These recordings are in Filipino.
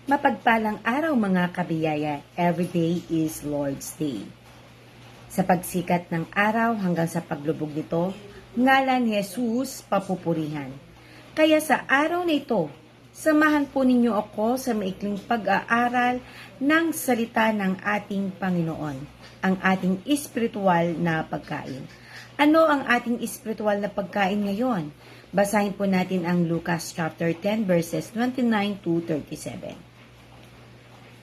Mapagpalang araw mga kabiyaya, every day is Lord's Day. Sa pagsikat ng araw hanggang sa paglubog nito, ngalan ni Jesus papupurihan. Kaya sa araw na ito, samahan po ninyo ako sa maikling pag-aaral ng salita ng ating Panginoon, ang ating espiritual na pagkain. Ano ang ating espiritual na pagkain ngayon? Basahin po natin ang Lucas chapter 10 verses 29 to 37.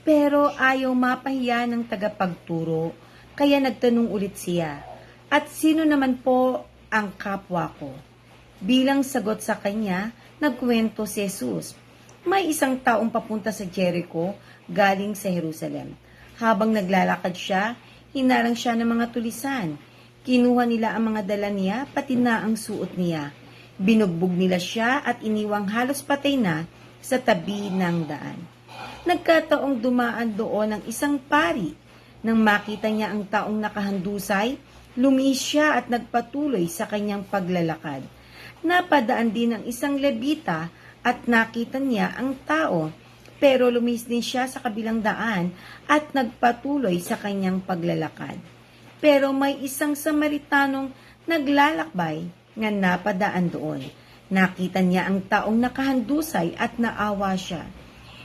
Pero ayaw mapahiya ng tagapagturo, kaya nagtanong ulit siya, "At sino naman po ang kapwa ko?" Bilang sagot sa kanya, nagkwento si Jesus. May isang taong papunta sa Jericho, galing sa Jerusalem. Habang naglalakad siya, hinarang siya ng mga tulisan. Kinuha nila ang mga dala niya, pati na ang suot niya. Binugbog nila siya at iniwang halos patay na sa tabi ng daan. Nagkataong dumaan doon ang isang pari. Nang makita niya ang taong nakahandusay, lumis siya at nagpatuloy sa kanyang paglalakad. Napadaan din ang isang Levita at nakita niya ang tao, pero lumis din siya sa kabilang daan at nagpatuloy sa kanyang paglalakad. Pero may isang Samaritanong naglalakbay nga napadaan doon. Nakita niya ang taong nakahandusay at naawa siya.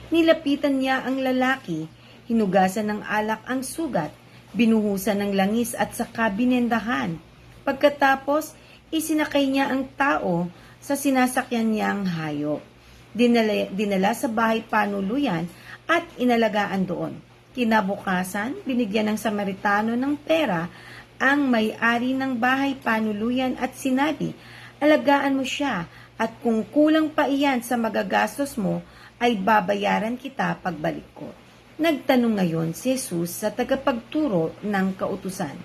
Nilapitan niya ang lalaki, hinugasan ng alak ang sugat, binuhusan ng langis at saka binendahan. Pagkatapos, isinakay niya ang tao sa sinasakyan niyang hayop. Dinala sa bahay panuluyan at inalagaan doon. Kinabukasan, binigyan ng Samaritano ng pera ang may-ari ng bahay panuluyan at sinabi, "Alagaan mo siya at kung kulang pa iyan sa magagastos mo, ay babayaran kita pagbalik ko." Nagtanong ngayon si Jesus sa tagapagturo ng kautusan,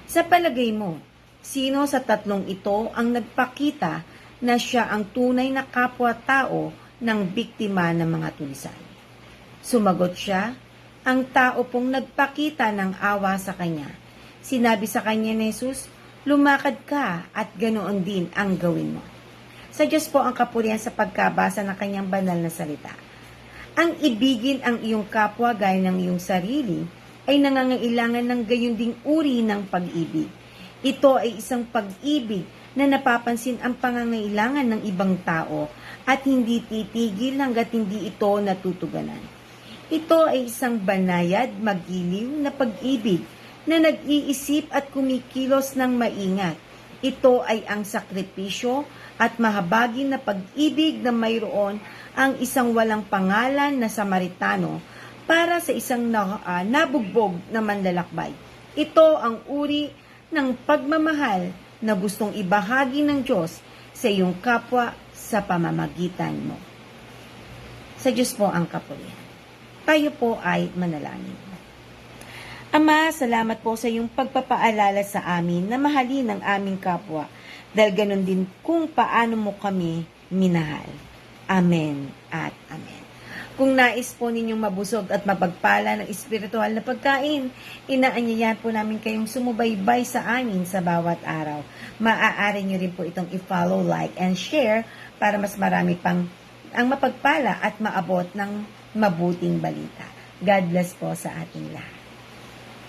"Sa palagay mo, sino sa tatlong ito ang nagpakita na siya ang tunay na kapwa-tao ng biktima ng mga tulisan?" Sumagot siya, "Ang tao pong nagpakita ng awa sa kanya." Sinabi sa kanya ni Jesus, "Lumakad ka at ganoon din ang gawin mo." Sa Diyos po ang kapurihan sa pagkabasa ng kanyang banal na salita. Ang ibigin ang iyong kapwa gaya ng iyong sarili ay nangangailangan ng gayon ding uri ng pag-ibig. Ito ay isang pag-ibig na napapansin ang pangangailangan ng ibang tao at hindi titigil hanggat hindi ito natutuganan. Ito ay isang banayad, magiliw na pag-ibig na nag-iisip at kumikilos ng maingat. Ito ay ang sakripisyo at mahabagin na pag-ibig na mayroon ang isang walang pangalan na Samaritano para sa isang nabugbog na manlalakbay. Ito ang uri ng pagmamahal na gustong ibahagi ng Diyos sa iyong kapwa sa pamamagitan mo. Sa Diyos po ang kapurihan. Tayo po ay manalangin. Ama, salamat po sa iyong pagpapaalala sa amin na mahalin ang aming kapwa dahil ganun din kung paano mo kami minahal. Amen at amen. Kung nais po ninyong mabusog at mapagpala ng espiritual na pagkain, inaanyayahan po namin kayong sumubaybay sa amin sa bawat araw. Maaari nyo rin po itong i-follow, like, and share para mas marami pang ang mapagpala at maabot ng mabuting balita. God bless po sa ating lahat.